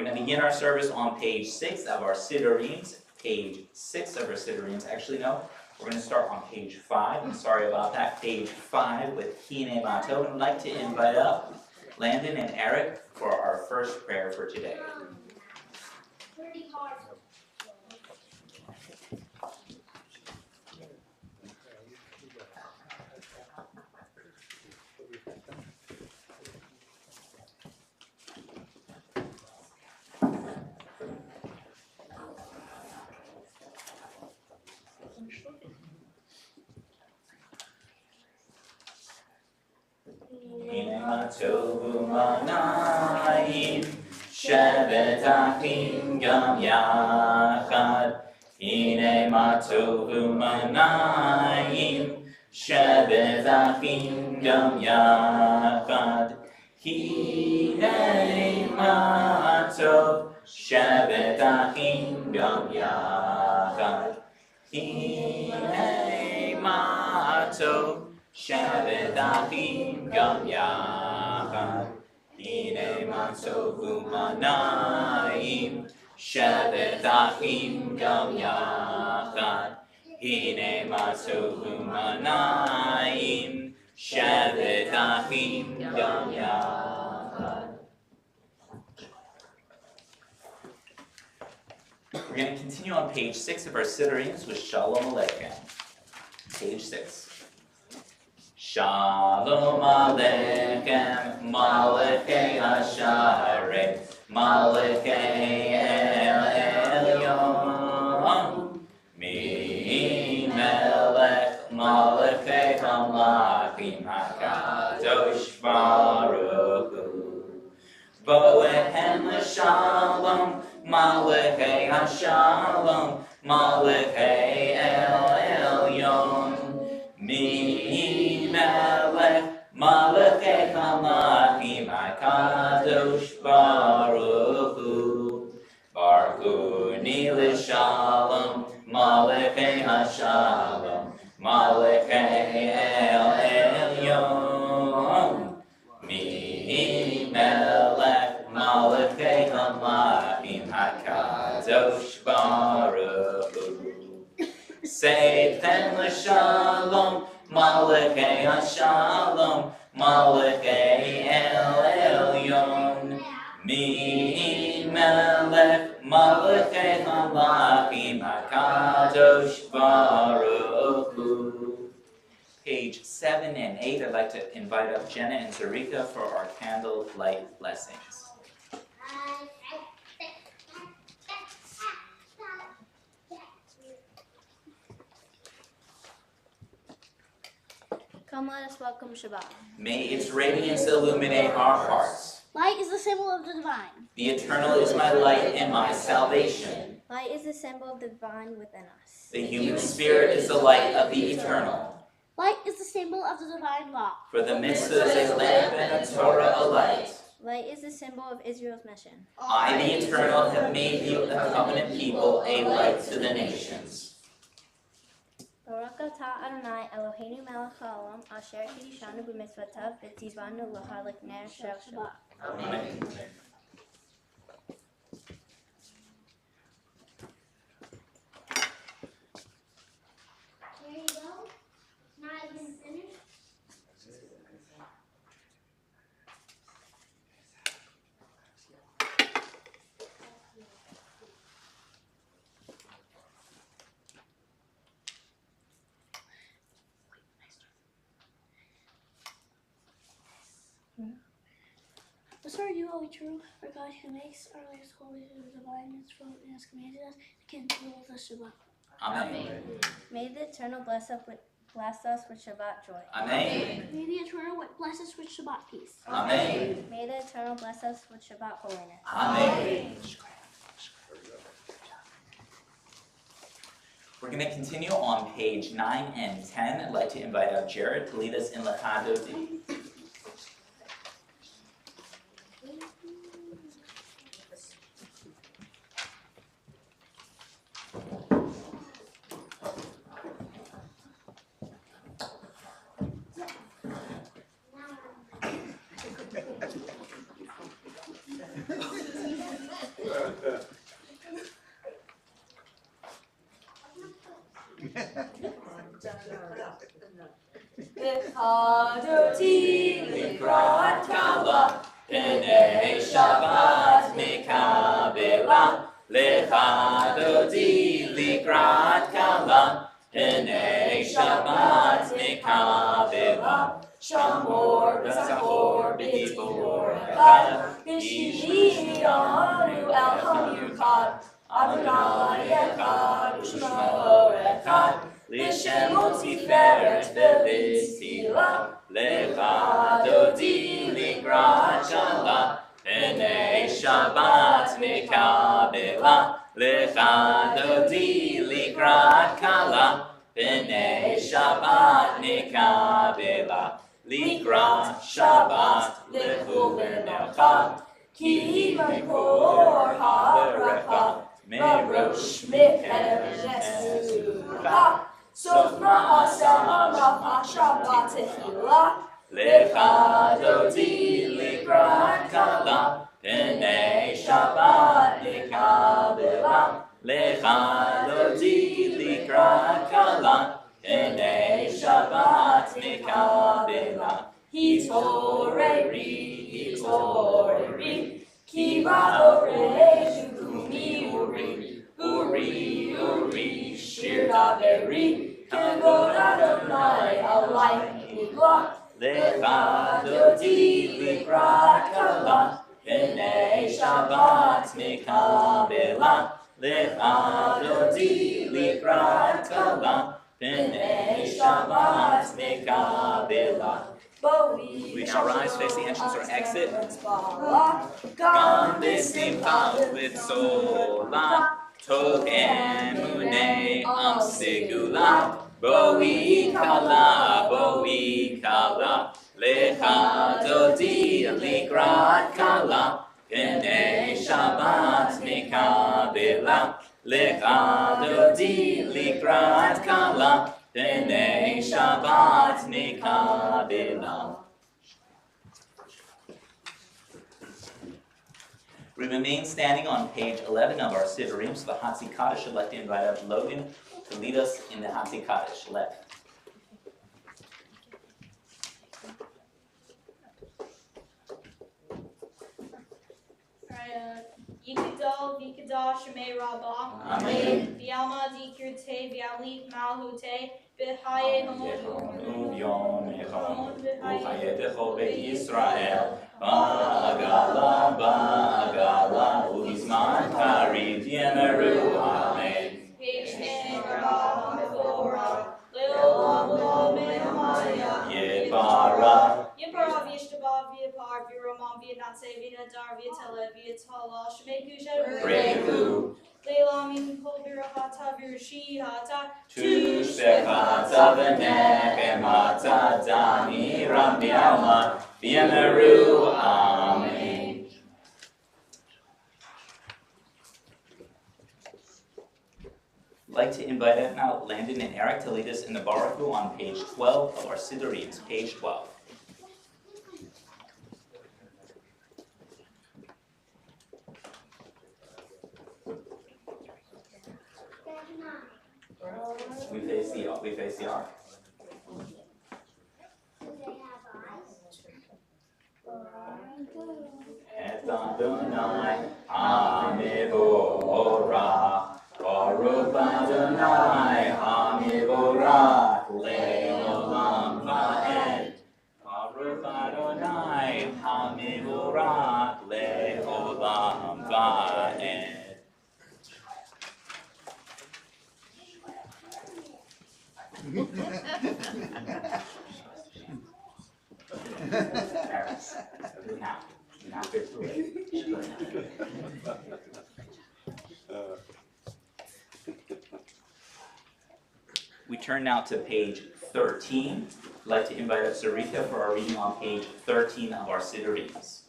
going to begin our service on page 6 of our Siddureens. Page 6 of our Siddureens. Actually, no. We're going to start on page 5. I'm sorry about that. Page 5 with Hine Mato. And I'd like to invite up Landon and Eric for our first prayer for today. Hine Mato Manayim Shevet Achim Gam Yachad. Hine Mato Manayim Shevet Achim Gam Yachad. Hine Mato Shevet Achim Gam Yachad. Hine Mato Shevet Achim Gam Yachad. Hine Mato Manayim Shevet Achim Gam Yachad. Hine Mato Manayim Shevet Achim Gam Yachad. We're going to continue on page 6 of our Siddureens with Shalom Aleichem. Page 6. Shalom Aleichem, Malachei Hasharei, Malachei El Elyon, Mi Melech, Malachei Hamlachim HaKadosh Baruch Hu. Bo'ehem l'shalom, Malachei HaShalom, Malachei El Elyon, Mi Melech, Malachei Hamlachim HaKadosh Baruch Hu. Baruchuni l'shalom, Malachei HaShalom, Malachei El Elyon, Mi Melech, Malachei Hamlachim HaKadosh Baruch Hu. Satan l'shalom, Malachei HaShalom, Malachei El Elyon, Mi Melech, Malachei Hamlachim HaKadosh Baruch Hu. Page 7 and 8, I'd like to invite up Jenna and Zarika for our candle light blessings. Come, let us welcome Shabbat. May its radiance illuminate our hearts. Light is the symbol of the divine. The eternal is my light and my salvation. Light is the symbol of the divine within us. The human spirit is the light of the eternal. Light is the symbol of the divine law. For the mitzvah is a lamp and a Torah a light. Light is the symbol of Israel's mission. I, the eternal, have made you a covenant people, a light to the nations. Baruch atah Adonai Eloheinu melech haolam asher kiddushanu b'mitzvotav v'tzivanu l'hadlik ner shel Shabbat. Amen. There you go. Not even finished. The story you will be true, for God who makes our lives holy through the divine mitzvah and has commanded us to continue the Shabbat. Amen. May the Eternal bless us with Shabbat joy. Amen. May the Eternal bless us with Shabbat peace. Amen. May the Eternal bless us with Shabbat holiness. Amen. We're going to continue on page 9 and 10. I'd like to invite up Jared to lead us in Lachadodi. Lechadoti likrat kala, Pnei Shabbat mikabela. Lechadoti likrat kala, Pnei Shabbat mikabela. Shamor v'zachor b'dibor echad, Yishmiyanu el hamiuchad, Adonai echad u'shmo echad. L'Shemo tiferet v'litzila, Lechadoti likrat shala, Pnei Shabbat mikabela. Lechadoti likrat kala, Pnei Shabbat mikabela. Likrat Shabbat lechu v'necha, Ki makor ha'bracha, Merosh mikenesh Sof ma'aseh ha'bracha Shabbat tehillah. Lechadoti likrat kala, Pnei Shabbat mikabela. Lechadoti likrat kala, Pnei Shabbat mikabela. Hitoreri, hitoreri, Ki ba'orei umi uri, uri, uri, shir daveri, Kavod Adonai alai nigla. Lechadoti likrat kala, Pnei Shabbat mikabela. Lechadoti likrat kala, Pnei Shabbat mikabela. We now rise, face the entrance or exit. Gam b'simcha v'tzola, Tov emunei am segula. Boi kala, Lechadoti likrat kala, Pnei Shabbat mikabela. Lechadoti likrat kala, Pnei Shabbat mikabela. We remain standing on page 11 of our Siddurim, so the Hatzi Kaddish. I'd like to invite up Logan to lead us in the Hatzi Kaddish. Let. Yikadal, Vikada, Shemei Rabbah. Amen. V'yalma dikirte, v'yalit malhute, v'haye hamon. Yom Echon, Uchayetecho Beit Yisrael, Ba'agala, U'izman Karid Yemeru, Amen. V'yishne Rabbah Mevorah, Le'olam Lo Me'amaya. Yevara, Yipara v'yishtabah v'yipar v'yiromam v'yinatse v'yinadar v'yitele v'yitala Shemei kushet Rehu, Le'lam yinkol v'rachata v'rishihata Tushbechata V'nechemata Dani Ram B'yalma V'yemeru, Amen. I'd like to invite up now Landon and Eric to lead us in the Baruch Hu on page 12 of our Siddurim, page 12. We face the ark. Et Adonai Hamivorach, Baruch Adonai Hamivorach, Le'olam va'ed. Baruch Adonai Hamivorach, Le'olam va'ed. Paris. Now fit through it. We turn now to page 13. I'd like to invite up Sarika for our reading on page 13 of our Sidurims.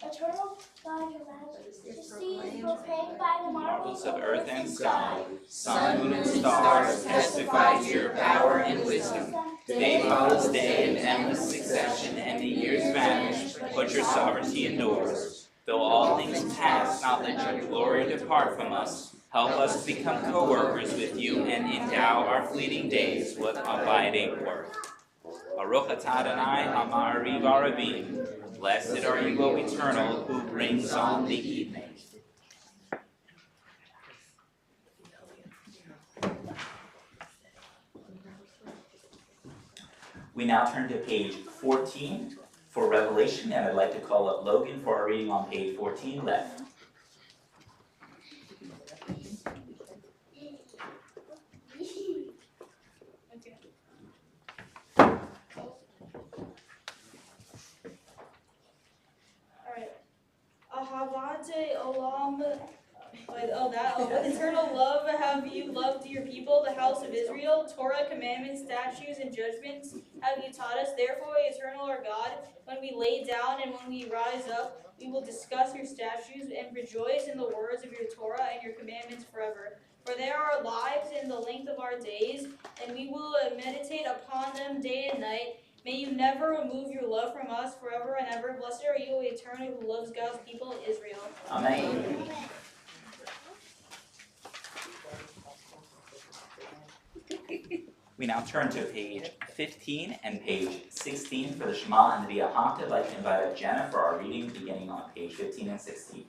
Eternal God, your majesty, proclaimed by the Marvels of earth and sky, Sun, moon, and stars testify to your power and wisdom. Day follows day in endless succession, and the years vanish, but your sovereignty endures. Though all things pass, not let your glory depart from us. Help us to become co-workers with you and endow our fleeting days with abiding worth. Baruch atah Adonai Hama'ariv Aravim. Blessed are you, O Eternal, who brings on the evening. We now turn to page 14 for Revelation, and I'd like to call up Logan for our reading on page 14 left. Ahavante olam, with eternal love have you loved your people, the house of Israel. Torah, commandments, statutes, and judgments have you taught us. Therefore, eternal our God, when we lay down and when we rise up, we will discuss your statutes and rejoice in the words of your Torah and your commandments forever. For there are lives in the length of our days, and we will meditate upon them day and night. May you never remove your love from us forever and ever. Blessed are you, O Eternal, who loves God's people, Israel. Amen. We now turn to page 15 and page 16 for the Shema and the Via Hafta. I'd like to invite up Jenna for our reading beginning on page 15 and 16.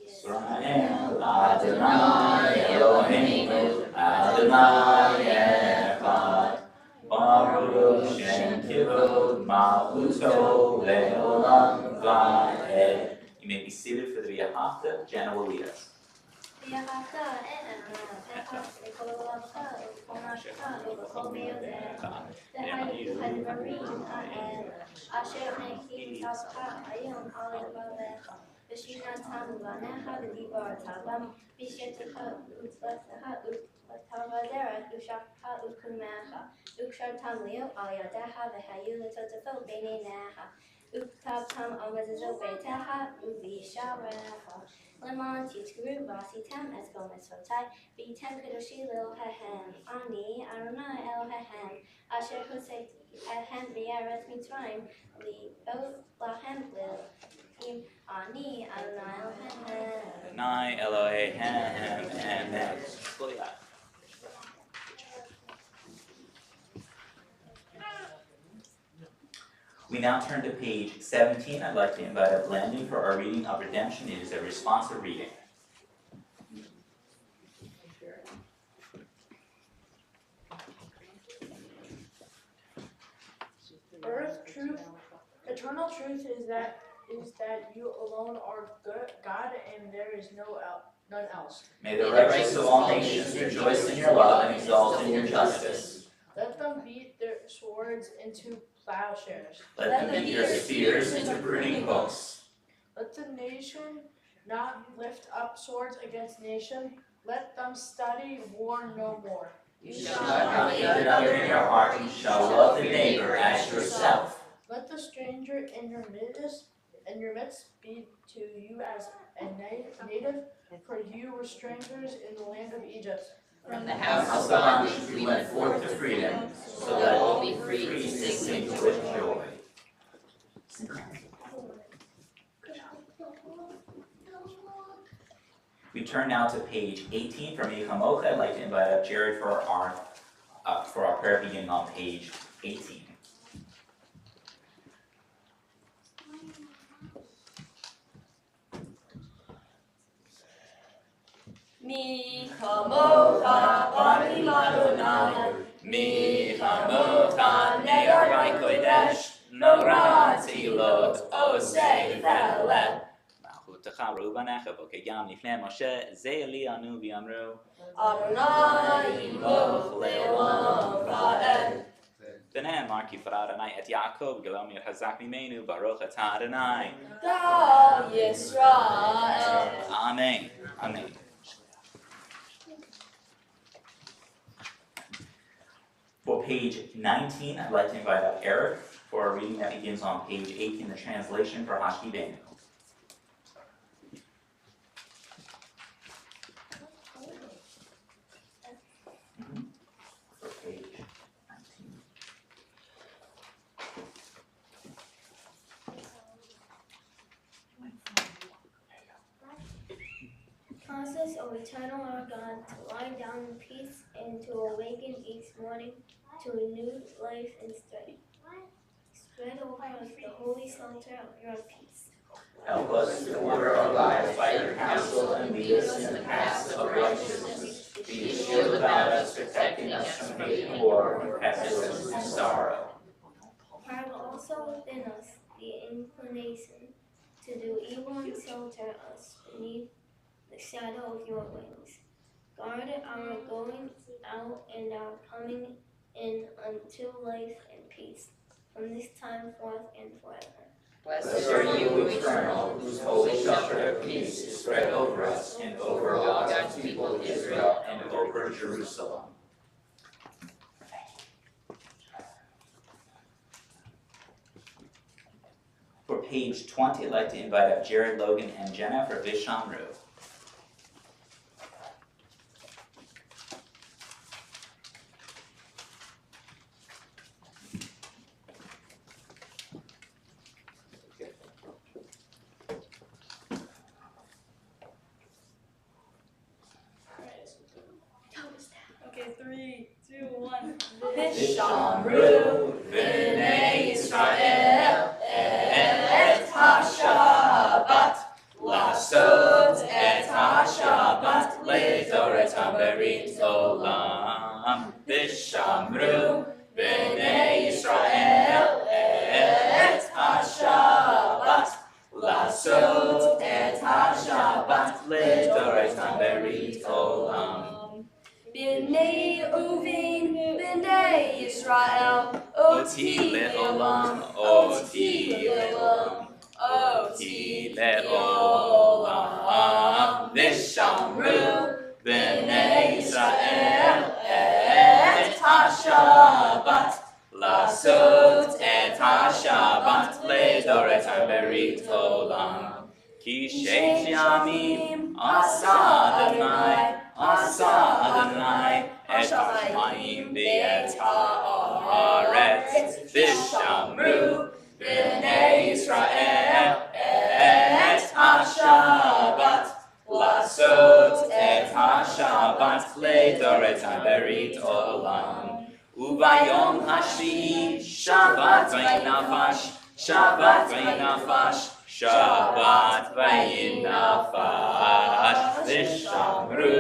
Israel Adonai Eloheinu Adonai Echad Baruch Shem Kivod Malchuto Le'olam Va'ed. You may be seated for the Via Hafta. Jenna will lead us. Uktabtam amazizo beitaha uvisharecha. Lemon titkuru vasitam eskom esvotai. Bitem kedoshi lil hehem. Ani Adonai Elohehem. Asher hosei ehem mi'eretz Mitzrayim. Li'ot lahem lil. Im ani Adonai Elohehem. Adonai Elohehem. Amen. We now turn to page 17. I'd like to invite up Landon for our reading of Redemption. It is a responsive reading. Earth truth, eternal truth is that you alone are good, God, and there is none else. May the righteous of all nations rejoice in your love and exalt in your justice. Let them beat their swords into plowshares. Let them beat their spears into pruning hooks. Let the nation not lift up swords against nation. Let them study war no more. You shall not hate another in your heart. You shall love the neighbor as yourself. Let the stranger in your midst be to you as a native, for you were strangers in the land of Egypt. From the House house of of bondage bondage we went forth to freedom, so let all be free to sing with joy. We turn now to page 18 from Yechamocha. I'd like to invite up Jared for our prayer beginning on page 18. Mi chamocha bani Adonai, Mi chamocha ne'arai kodesh, norati lot osei feleh. Malchutecha rubanecha v'kegam nifnei Moshe, ze li anu v'yamru. Adonai yimloch le'olam va'ed. B'nei marki for Adonai et Yaakov, Gelom Yechazak mimenu, Baruch atah Adonai. Gal Yisrael. Amen. Amen. For For page 19, I'd like to invite up Eric for a reading that begins on page 18, the translation for Hashkidenu. For page 19. Cause us, O eternal our God, to lie down in peace and to awaken each morning to renewed life and strength. Spread over us the holy shelter of your peace. Help us to order our lives by your counsel and lead us in the paths of righteousness. Be a shield about us, protecting us from hate and war, from pestilence and sorrow. Pardon also within us the inclination to do evil and shelter us beneath the shadow of your wings. Guard our going out and our coming in until life and peace, from this time forth and forever. Blessed are you, eternal, whose holy shelter of peace is spread over us and over all God's people Israel And over Jerusalem. For page 20, I'd like to invite up Jared, Logan, and Jenna for Vishamru. Okay, 3, 2, 1. Vishamru, B'nai Yisrael, et HaShabbat, Lasot et HaShabbat, Le'zoret HaBerit Olam. Vishamru, B'nai Yisrael, et HaShabbat, Lasot et HaShabbat, Le'zoret HaBerit Olam. B'nai Uvin, B'nai Yisrael, Oti le'olam, oti le'olam, oti le'olam. Vishamru, B'nai Yisrael, et HaShabbat, Lasot et HaShabbat, Le'zoret HaBerit Olam. Ki shesh yamim, asa Adonai, Asa Adonai, et Hashamayim ve'et ha'aretz. Vishamru, B'nai Yisrael, et HaShabbat, Lasot et HaShabbat, Le'zoret HaBerit Olam. Uvayom hashvi'i, Shabbat vayinafash, Shabbat vayinafash, Shabbat vayinafash. Vishamru,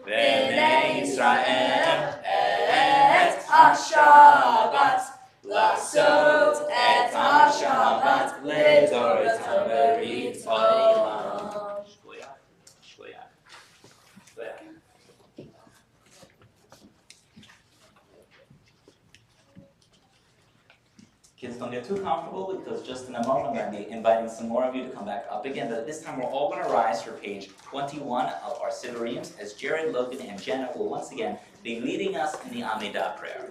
B'nai Yisrael, et HaShabbat, Lasot et HaShabbat, Le'zoret HaBerit Olam. Shkoyach, shkoyach, shkoyach. Kids, don't get too comfortable because just in a moment I'm going to be inviting some more of you to come back up again. But this time we're all going to rise for page 21 of our Sidurims as Jared, Logan, and Jenna will once again be leading us in the Amidah prayer.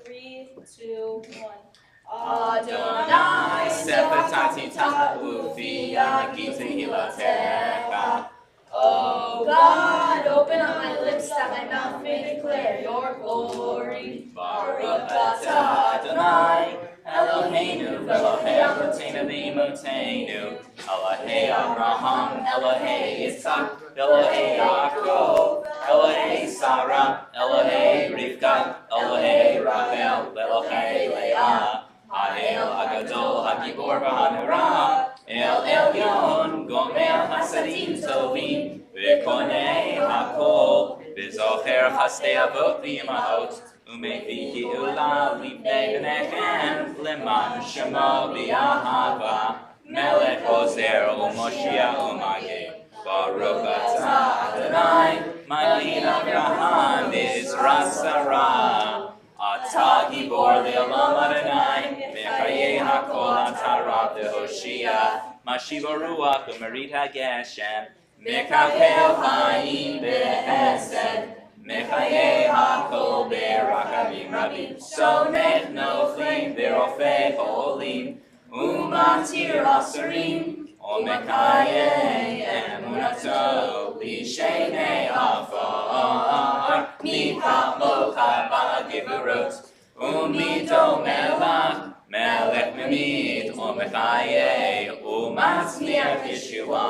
Three, two, one. Adonai, Sephatati Ta'ufia, Giti Hilatecha. Oh God, open up my lips that my mouth may declare your glory. Baruch atah Adonai, Eloheinu, Elohei Avotenu v'Imotenu, Elohei Abraham, Elohei Yitzhak, Elohei Yaakov, Elohei Sarah, Elohei Rivka, Elohei Rachel, Elohei Leah, Ha'el Hagadol Hagibor v'Hanura, El Elyon, Gomer Hasadim Tovim, V'konei Hakol, V'zocher Chasdei Avot v'Imahot, U'mevih Geula Livnei B'nechem, Leman Shemo B'Ahava, Melech Ozer U'Moshiach U'Mageh. Baruch atah Adonai, Magid Avraham, Mizras Sarah. Atah Gibor Le'olam Yoshia, Mashiva Ruach Umarita Geshem, Mekapel Haim Behesed, Mechaye HaKol Berakavim Rabim, Somech Noflim Berofei Holim, Umatir Asarim, Omekaye Emunato, Lishenei Afar, Micha Mocha Bagivurot, Umito Melach, Melech Memit, Omechaye, Umatzmiach Yeshua,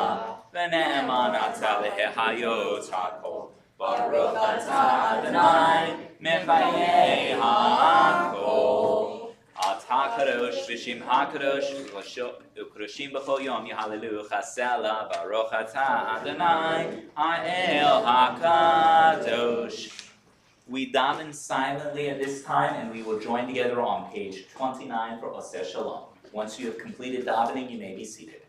V'ne'eman Atah Lehayot HaKol, Baruch Atah Adonai, Mechaye HaKol. Atah Kadosh V'Shem HaKadosh U'Kadoshim B'Chol Yom Yehallelu Chasela Baruch Atah Adonai Ha'el HaKadosh. We daven silently at this time, and we will join together on page 29 for Oseh Shalom. Once you have completed davening, you may be seated.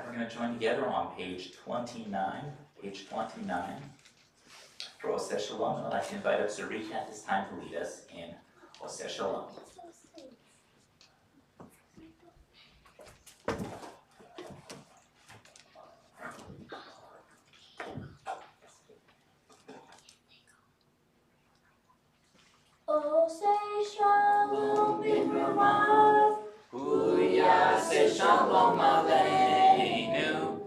We're going to join together on page 29. Page 29 for Oseh Shalom. I'd like to invite up Zarika at this time to lead us in Oseh Shalom. Oseh Shalom B'Ramav, Hu Yaseh Shalom Aleinu,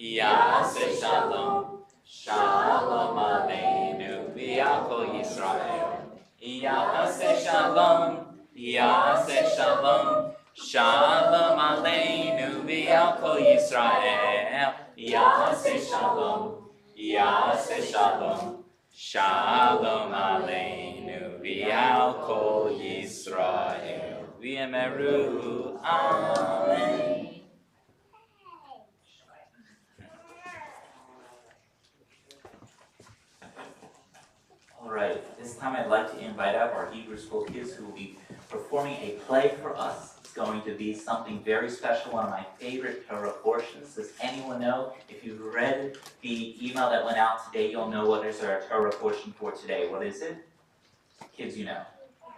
Yaseh Shalom. Shalom Aleinu v'Yakol Yisrael. Yaseh Shalom. Yaseh Shalom. Shalom Aleinu v'Yakol Yisrael. Yaseh Shalom. Yaseh Shalom. Shalom Aleinu v'Yakol Yisrael. V'yemeru Amen. Alright, this time I'd like to invite up our Hebrew School kids who will be performing a play for us. It's going to be something very special, one of my favorite Torah portions. Does anyone know? If you've read the email that went out today, you'll know what is our Torah portion for today. What is it? Kids, you know.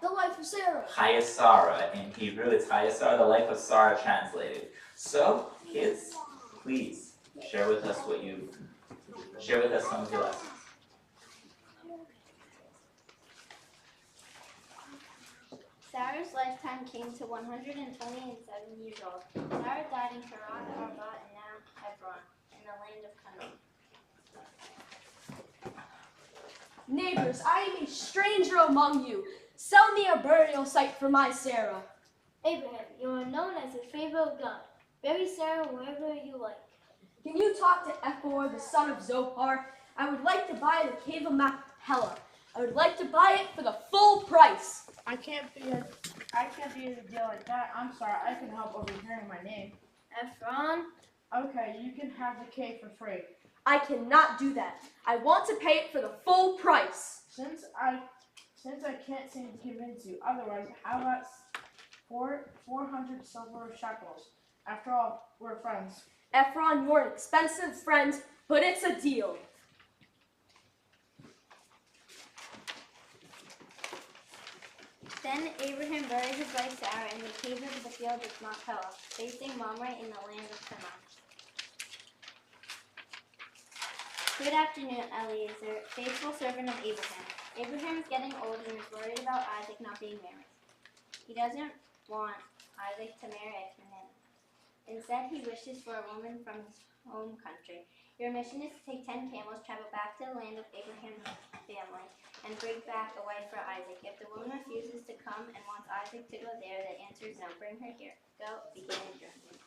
The life of Sarah. Chaya Sarah. In Hebrew, it's Chaya Sarah, the life of Sarah translated. So, kids, please share with us some of your lessons. Sarah's lifetime came to 127 years old. Sarah died in Haran, Arba, and now Hebron, in the land of Canaan. Neighbors, I am a stranger among you. Sell me a burial site for my Sarah. Abraham, you are known as a favor of God. Bury Sarah wherever you like. Can you talk to Echor, the son of Zophar? I would like to buy the cave of Machpelah. I would like to buy it for the full price. I can't figure a deal like that. I'm sorry, I can help overhearing my name. Ephron, Okay, you can have the cake for free. I cannot do that. I want to pay it for the full price. Since I can't seem to convince you otherwise, how about 400 silver shekels? After all, we're friends. Ephron, you're an expensive friend, but it's a deal. Then Abraham buried his wife Sarah in the cave of the field of Machpelah, facing Mamre in the land of Canaan. Good afternoon, Eliezer, faithful servant of Abraham. Abraham is getting old and is worried about Isaac not being married. He doesn't want Isaac to marry a Canaan. Instead, he wishes for a woman from his home country. Your mission is to take 10 camels, travel back to the land of Abraham's family, and bring back a wife for Isaac. If the woman refuses to come and wants Isaac to go there, the answer is no. Bring her here. Go, begin your journey.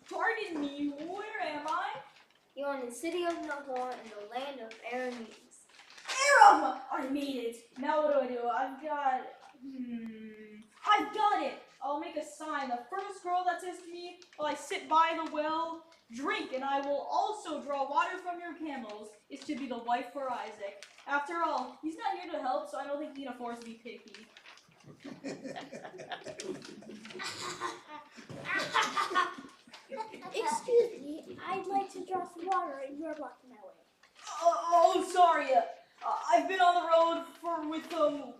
Pardon me, where am I? you are in the city of Nahor in the land of Arameans. Aram! I made it. Now what do? I've got it. I'll make a sign. The first girl that says to me, while I sit by the well, drink, and I will also draw water from your camels, is to be the wife for Isaac. After all, he's not here to help, so I don't think he can afford to be picky. Excuse me, I'd like to draw some water and you're blocking my way. Oh, sorry. I've been on the road with 10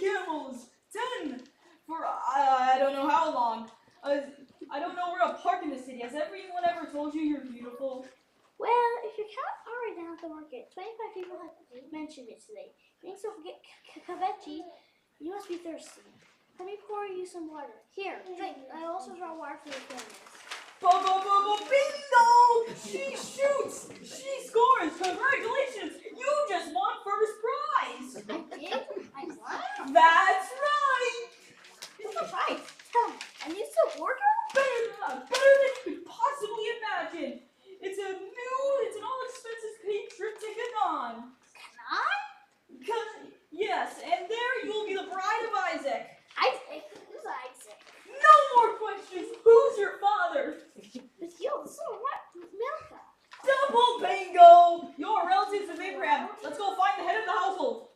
camels. 10 for I don't know how long. I don't know where to park in the city. Has everyone ever told you you're beautiful? Well, if your cows are down at the market, 25 people have mentioned it today. Drink so forget Kavechi, you must be thirsty. Let me pour you some water. Here, drink. I also draw water for your families. Bingo! She shoots! She scores! Congratulations! You just won first prize! I did? I won? That's right! What's the price? Tell me. A new silk wardrobe? Better than you could possibly imagine! It's an all-expenses paid trip to Canaan! Canaan? Yes, and there you'll be the bride of Isaac! Isaac? Who's Isaac? No more questions! Who's your father? It's you, the son of what? Milka. Double bingo! You're relatives of Abraham. Let's go find the head of the household.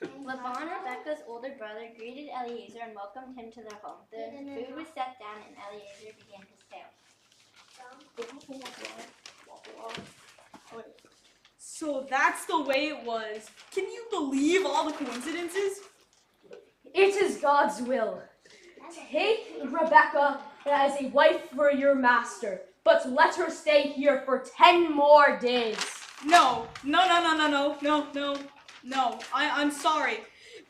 Laban, Rebecca's older brother, greeted Eliezer and welcomed him to their home. The food was set down and Eliezer began his tale. So that's the way it was. Can you believe all the coincidences? It is God's will. Take Rebecca as a wife for your master, but let her stay here for 10 more days. No. I'm sorry.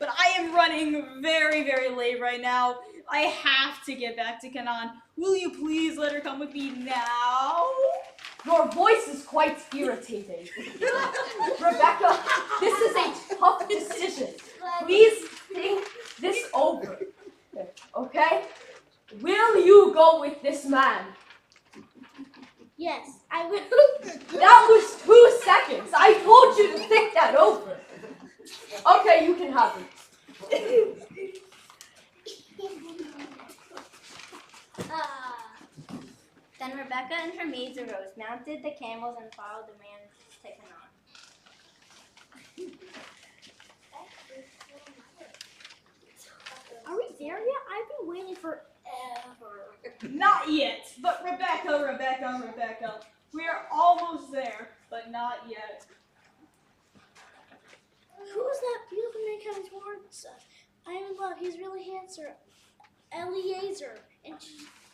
but I am running very, very late right now. I have to get back to Canaan. Will you please let her come with me now? Your voice is quite irritating. Rebecca, this is a tough decision. Please think this over. Okay? Will you go with this man? Yes, I will. That was 2 seconds. I told you to think that over. Okay, you can have it. Then Rebecca and her maids arose, mounted the camels, and followed the man to Canaan. Are we there yet? I've been waiting forever. Not yet, but Rebecca. We are almost there, but not yet. Who's that beautiful man coming towards us? I am in love. He's really handsome. Eliezer,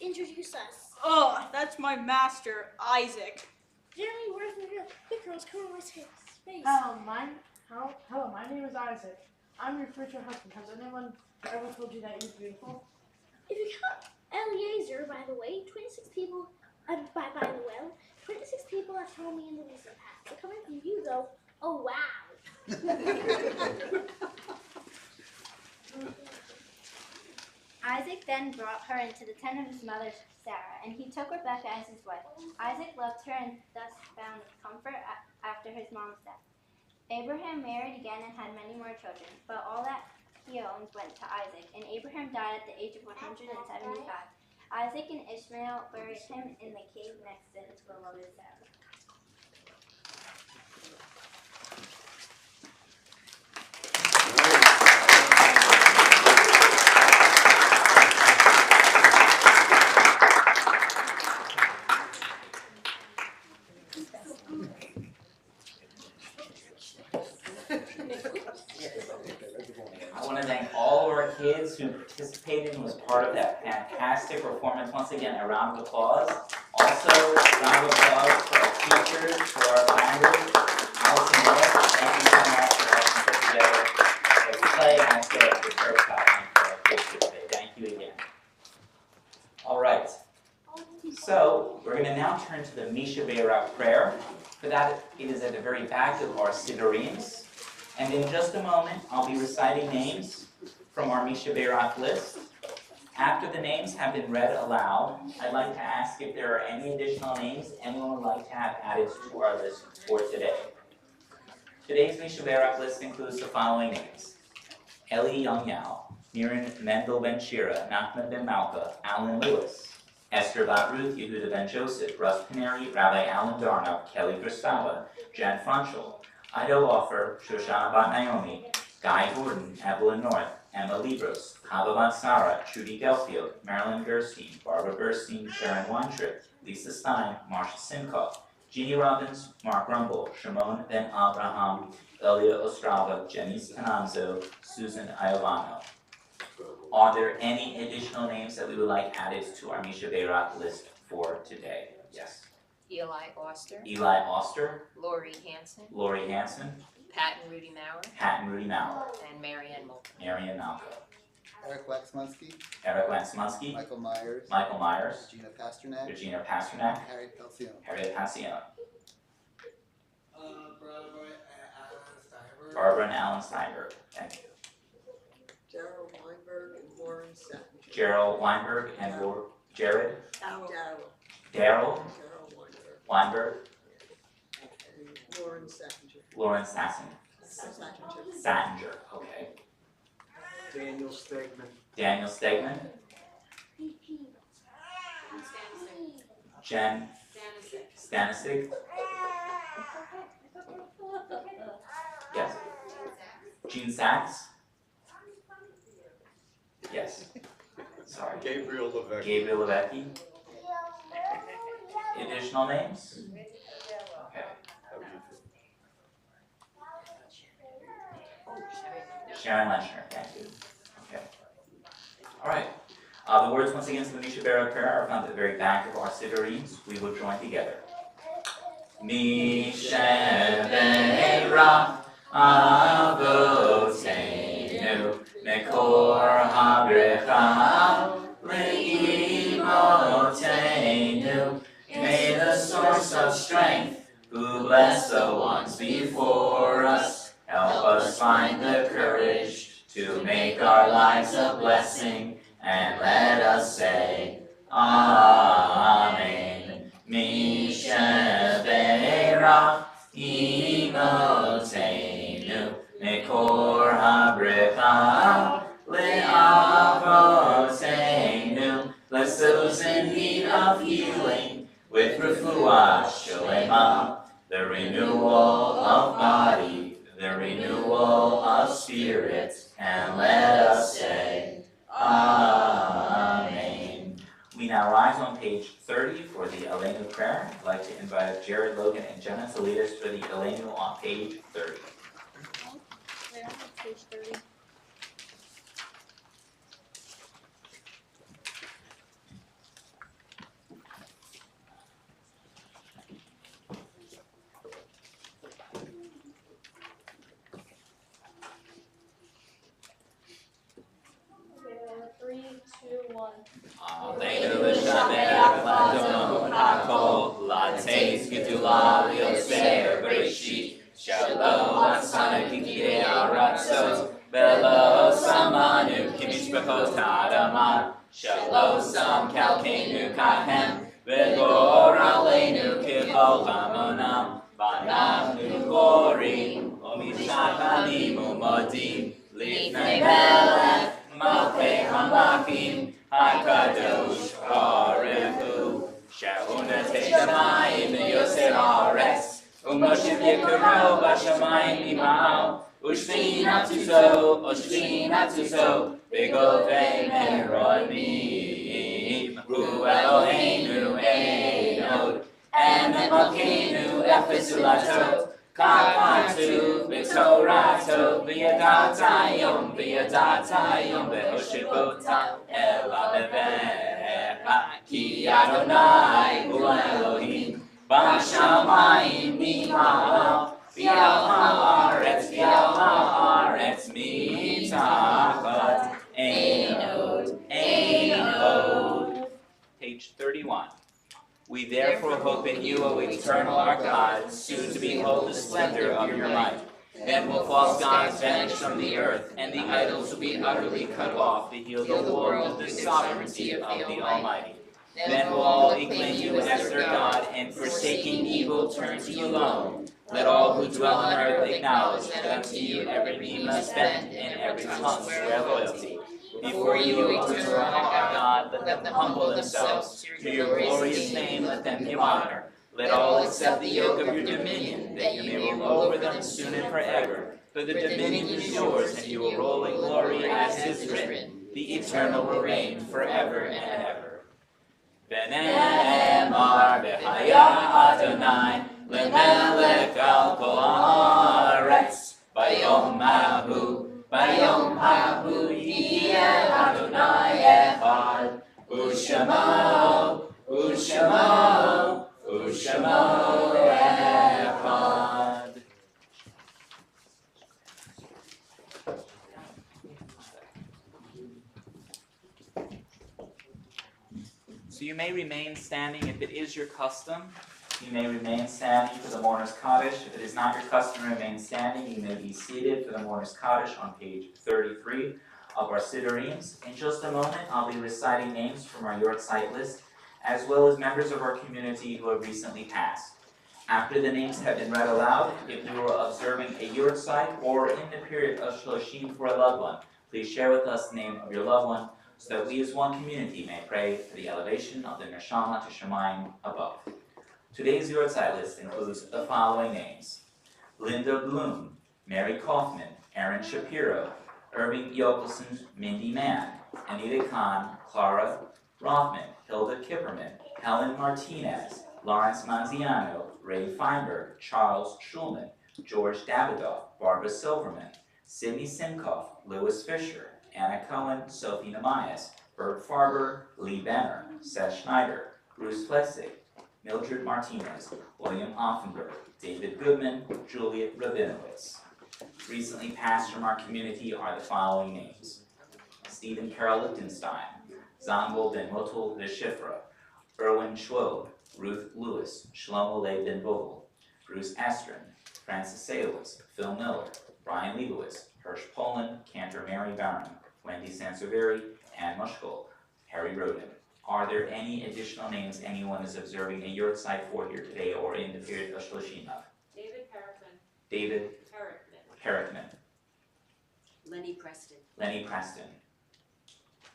introduce us. Oh, that's my master, Isaac. Jeremy, where's the girl? Quick, girls, come on my face. Hello, my name is Isaac. I'm your future husband. Has anyone ever told you that you're beautiful? If you count Eliezer, by the way, 26 people, by the way, 26 people have told me in the recent past. But coming from you, though, oh wow. Isaac then brought her into the tent of his mother Sarah, and he took Rebekah as his wife. Isaac loved her and thus found comfort after his mom's death. Abraham married again and had many more children, but all that he owned went to Isaac, and Abraham died at the age of 175. Isaac and Ishmael buried him in the cave next to his beloved Sarah. I want to thank all of our kids who participated and was part of that fantastic performance. Once again, a round of applause. Also, a round of applause for our teachers, for our founders, Allison Miller. Thank you so much for helping put together the play and also the church and for our kids today. Thank you again. All right. So, we're going to now turn to the Misha Be'erat prayer. For that, it is at the very back of our Siddurim. And in just a moment, I'll be reciting names from our Misha Be'erat list. After the names have been read aloud, I'd like to ask if there are any additional names anyone would like to have added to our list for today. Today's Misha Be'erat list includes the following names: Eli Young Yao, Miriam Mendel Ben Shira, Nachman Ben Malka, Alan Lewis, Esther Bat Ruth, Yehuda Ben Joseph, Russ Pineri, Rabbi Alan Darnow, Kelly Gristava, Jan Funchel, Ido Offer, Shoshana Bat Naomi, Guy Gordon, Evelyn North, Emma Libros, Chava Bat Sarah, Trudy Gelfield, Marilyn Gerstein, Barbara Burstein, Sharon Weintritt, Lisa Stein, Marsha Simcoe, Jeannie Robbins, Mark Rumble, Shimon Ben Abraham, Elia Ostrava, Janice Cananzo, Susan Iovano. Are there any additional names that we would like added to our Misha Be'erat list for today? Yes. Eli Oster, Eli Oster, Lori Hansen, Lori Hansen, Pat and Rudy Maurer, Pat and Rudy Maurer, and Marianne Mulder. Marian Malco, Eric Waxmunsky, Eric Lansmunsky, Michael Myers, Michael Myers, Regina Pasternak, Regina Pasternak, Harry Pelcione. Harriet Passione, Steinberg. Barbara and Alan Steinberg. Thank you. Gerald Weinberg and Warren Sattinger. Gerald Weinberg and Jared, Daryl Gerald Weinberg Weinberg, and Warren Sattinger. Lauren Sattinger. Okay. Daniel Stegman. Daniel Stegman, Jen Stanisig. Yes. Gene Sachs. Yes. Sorry. Gabriel Levesque. Gabriel Levesque. Additional names? Okay. Sharon Leshner, thank you. Okay. All right. The words once again to the Misha Be'erat prayer are found at the very back of our Siddurim. We will join together. Misha Be'erat Avoteinu Eloheinu, Mekor HaBrecha, Le'imotenu. May the source of strength, who bless the ones before us, help us find the courage to make our lives a blessing, and let us say, Amen. Mishavera imotenu, Mekor HaBrecha, Le'avotenu. Bless those in need of healing, with refuah shalema, the renewal of body, the renewal of spirit, and let us say, Amen. We now rise on page 30 for the Elenu prayer. I'd like to invite Jared, Logan, and Jenna to lead us for the Elenu on page 30. Wait, I'm on page 30. Okay, 3, 2, 1. Aleinu l'shabeach l'adon hakol, lateis gedula lioseh bereshit, shalom asana kikirei aratzot, velo samanu kimishpachot ha'adama, shalom sam kalkeinu kahem, v'gor aleinu kivol hamonam, v'anachnu gorim, u'mishachnim u'modim, lifnei melech, Malkei Hamakim, HaKadosh Baruchu, Shehunatei Shamayim Yosei Haaretz, U'moshiv Yekaro B'Shamayim Imao, Ushvinatuso, B'govei Meronim, Ru Eloheinu Einod, Emet Malkeinu Efes Ulatot, Kapantu b'Torato v'yadatayom v'hoshivotam elamevecha ki Adonai hu Elohim b'shamayim mima'al v'al haaretz mitachat einod. Page 31. We therefore hope in you, O eternal our God, soon to behold the splendor of your might. Then will false gods vanish from the earth, and the idols will be utterly cut off to heal the world of the sovereignty of the Almighty. Then will all incline you as their God, and forsaking evil turn to you alone. Let all who dwell on earth acknowledge that unto you every knee must bend, and every tongue swear loyalty. Before you, eternal our God, let them humble themselves. To your glorious name, let them give honor. Let all accept the yoke of your dominion, that you may rule over them soon and forever. For the dominion is yours, and you will rule in glory, as is written. The eternal will reign forever and ever. V'ne'emar b'haya Adonai, lemelech al kol haaretz, bayom hahu yiyeh Adonai echad, u'shemo echad. So you may remain standing if it is your custom. You may remain standing for the mourner's Kaddish. If it is not your custom to remain standing, you may be seated for the mourner's Kaddish on page 33 of our Siddurim. In just a moment, I'll be reciting names from our Yortzeit list, as well as members of our community who have recently passed. After the names have been read aloud, if you are observing a Yortzeit or in the period of Shloshim for a loved one, please share with us the name of your loved one, so that we as one community may pray for the elevation of the Neshama to Shemayim above. Today's Yortzeit list includes the following names: Linda Bloom, Mary Kaufman, Aaron Shapiro, Irving Yokelson, Mindy Mann, Anita Khan, Clara Rothman, Hilda Kipperman, Helen Martinez, Lawrence Manziano, Ray Feinberg, Charles Schulman, George Davidoff, Barbara Silverman, Sidney Simkoff, Louis Fisher, Anna Cohen, Sophie Namias, Bert Farber, Lee Benner, Seth Schneider, Bruce Flesig, Mildred Martinez, William Offenberg, David Goodman, Juliet Rabinowitz. recently passed from our community are the following names: Stephen Carroll Lichtenstein, Zambul Ben Motul Deshifra, Erwin Schwob, Ruth Lewis, Shlomo Leib Ben Vogel, Bruce Estrin, Francis Sayles, Phil Miller, Brian Leibowitz, Hirsch Poland, Cantor Mary Barron, Wendy Sanseveri, Ann Mushkol, Harry Roden. Are there any additional names anyone is observing a yurtzeit for here today or in the period of Shloshim of? David Perrickman. David Perrickman. Lenny Preston. Lenny Preston.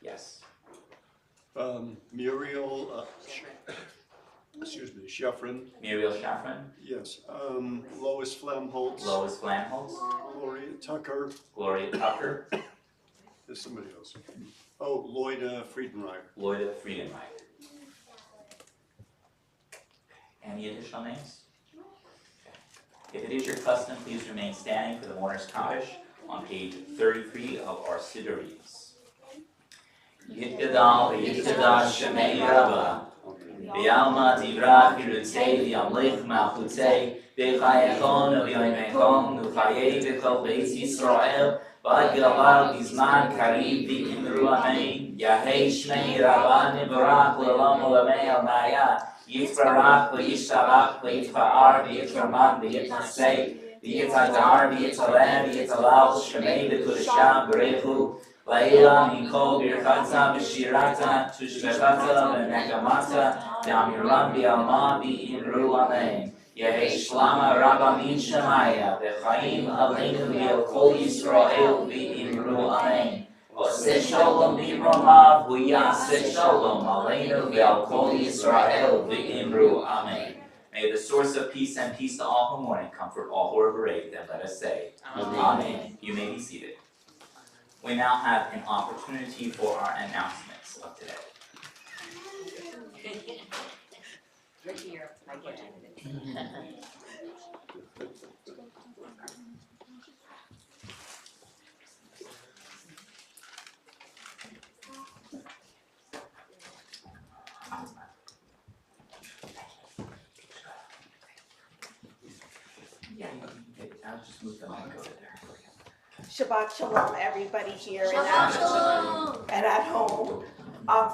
Yes. Muriel, Sheffrin, Muriel Shafran, yes. Lois Flamholtz, Lois Flamholtz, Gloria Tucker, Gloria Tucker, there's somebody else. Oh, Lloyd Friedenreich. Lloyd Friedenreich. Any additional names? If it is your custom, please remain standing for the mourner's Kaddish on page 33 of our Siddurees. Yitgadal v'yitgadash shemei Rabbah, v'yalma tivrach yirutzei v'yamlich malchutei, v'chayechon v'yoimechon v'chayei v'chol beis Yisrael, v'ygalal v'zman karib v'imru amein, yahei shmei Rabbah nivarach l'olam olamei al-maya, yitbarach v'yishtabach v'yitfa'ar v'yitraman v'yitnasei, v'yitadar v'yitalem v'yitalal shemei v'kudasham v'rechu, Laila Mikol Birchata B'Shirata Tushbechata V'Nekamata Damiram B'Alma B'Imru Amen Yehi Shlama Rabbamin Shemaya V'Chaim Aleinu V'El Kol Yisrael B'Imru Amen V'Oseh Shalom B'Romav V'Yaseh Shalom Aleinu V'El Kol Yisrael B'Imru Amen. May the source of peace and peace to all who mourn and comfort all who are bereaved, and let us say, Amen. You may be seated. We now have an opportunity for our announcements of today. Good year, I get it. Yeah, I'll just move the mic over there. Shabbat Shalom, everybody here and Shabbat Shalom. at home.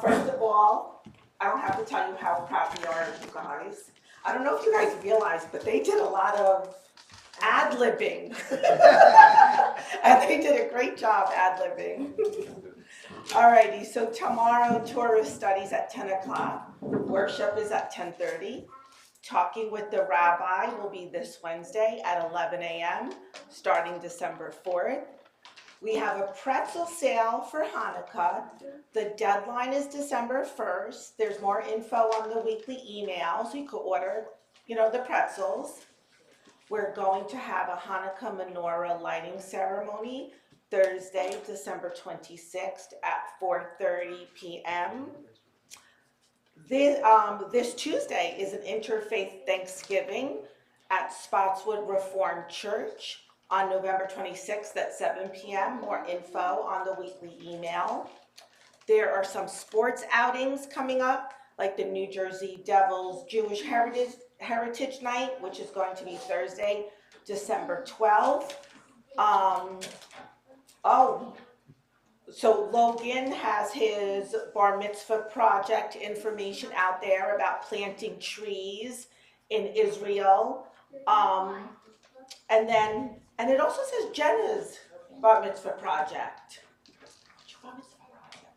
First of all, I don't have to tell you how proud we are of you guys. I don't know if you guys realize, but they did a lot of ad-libbing. And they did a great job ad-libbing. Alrighty, so tomorrow Torah studies at 10 o'clock. Worship is at 10:30. Talking with the Rabbi will be this Wednesday at 11 a.m. starting December 4th. We have a pretzel sale for Hanukkah. The deadline is December 1st. There's more info on the weekly emails. You could order, the pretzels. We're going to have a Hanukkah menorah lighting ceremony Thursday, December 26th at 4:30 p.m. This Tuesday is an interfaith Thanksgiving at Spotswood Reformed Church on November 26th at 7 p.m. More info on the weekly email. There are some sports outings coming up, like the New Jersey Devils Jewish Heritage Night, which is going to be Thursday, December 12th. So Logan has his bar mitzvah project information out there about planting trees in Israel. And it also says Jenna's bar mitzvah project. What's your bar mitzvah project?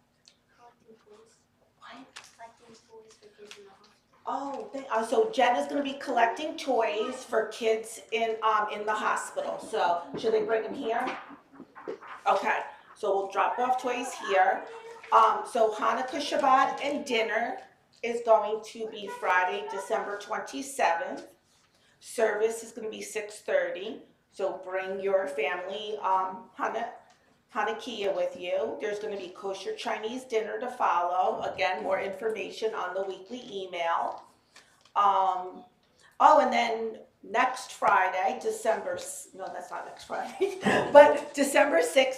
What? So Jenna's going to be collecting toys for kids in the hospital. So should they bring them here? Okay. So we'll drop off toys here. So Hanukkah, Shabbat, and dinner is going to be Friday, December 27th. Service is going to be 6:30. So bring your family Hanukkah with you. There's going to be kosher Chinese dinner to follow. Again, more information on the weekly email. And then next Friday, December 6th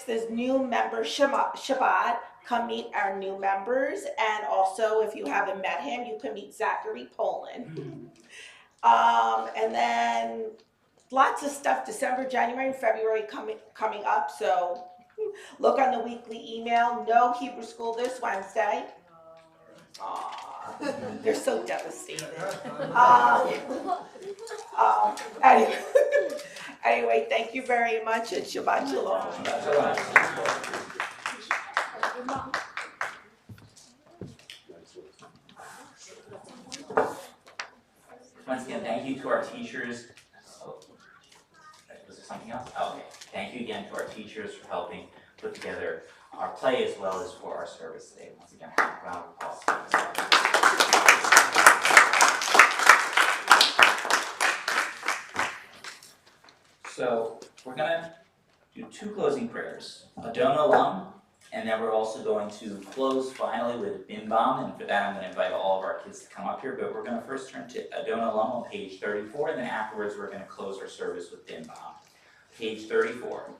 is new member Shabbat. Come meet our new members, and also if you haven't met him, you can meet Zachary Poland. And then lots of stuff December, January, and February coming up, so look on the weekly email. No Hebrew school this Wednesday. Aw, they're so devastated. Anyway, thank you very much, and Shabbat Shalom. Once again, thank you to our teachers. Oh, was there something else? Oh, okay. Thank you again to our teachers for helping put together our play as well as for our service today. Once again, round of applause. So we're gonna do 2 closing prayers, Adon Olam, and then we're also going to close finally with Bim Bam, and for that I'm going to invite all of our kids to come up here, but we're going to first turn to Adon Olam on page 34, and then afterwards we're going to close our service with Bim Bam. Page 34.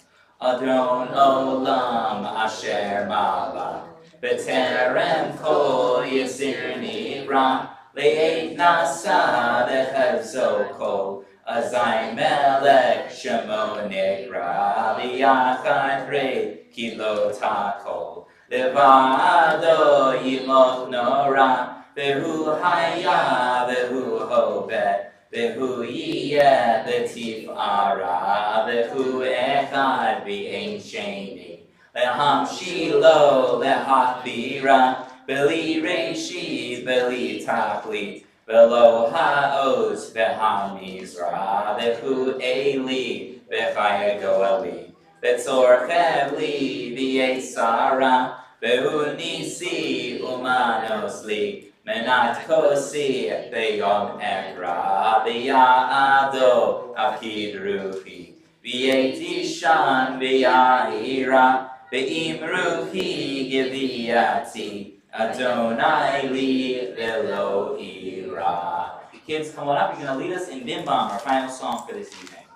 Adon Olam Asher Mala, B'terem Kol Yisir Nibra, Le'et Nasa Dechevzo Kol, Azai Melech Shemo Negra, V'yachad Rei Kilo Takol, Levado Yimot Nora, Vehu Haya, Vehu Hobet, Vehu Yiyeh B'tif Ara, Vehu Echad V'ein Sheni, Leham Shilo Lehachbira, Beli Reishi, Beli Tachlit, Velo ha'oz v'hamizra, v'hu eli, v'chaya goeli, v'tzor chevli, v'yesara, v'hu nisi umanos li, menat kosi v'yom ekra, v'ya'ado akid ruhi, v'yetishan v'ya'ira, v'im ruhi giviyati, Adonai li velo ira. Kids, come on up. You're going to lead us in Bim Bam, our final song for this evening.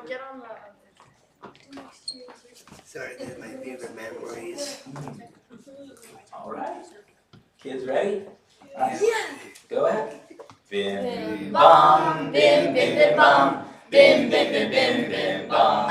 Get on the. Sorry, they're my favorite memories. All right. Kids ready? Yeah. Go ahead. Bim bam, bim bim bim bam, bim bim bim bim bim bam.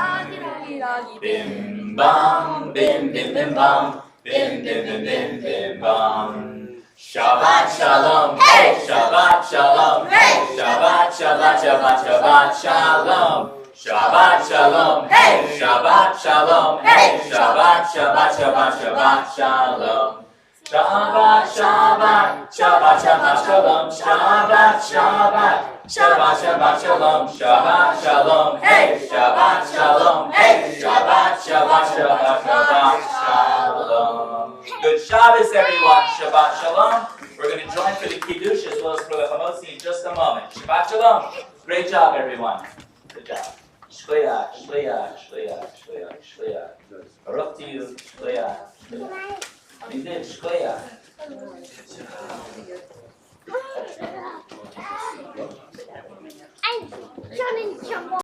Bim bam, bim bim bim bam, bim bim bim bim bim bam. Shabbat shalom, hey! Shabbat shalom, hey! Shabbat Shabbat Shabbat Shabbat shalom. Shabbat shalom, hey! Shabbat shalom, hey! Shabbat Shabbat Shabbat Shabbat shalom. Shabbat Shabbat Shabbat Shabbat shalom. Shabbat Shabbat Shabbat Shabbat shalom. Shabbat shalom, hey! Shabbat shalom, hey! Shabbat Shabbat Shabbat Shabbat shalom. Good Shabbos, everyone. Shabbat shalom. We're going to join for the Kiddush as well as for the Chamotzi in just a moment. Shabbat shalom. Great job, everyone. Good job. Shliach, shliach, shliach.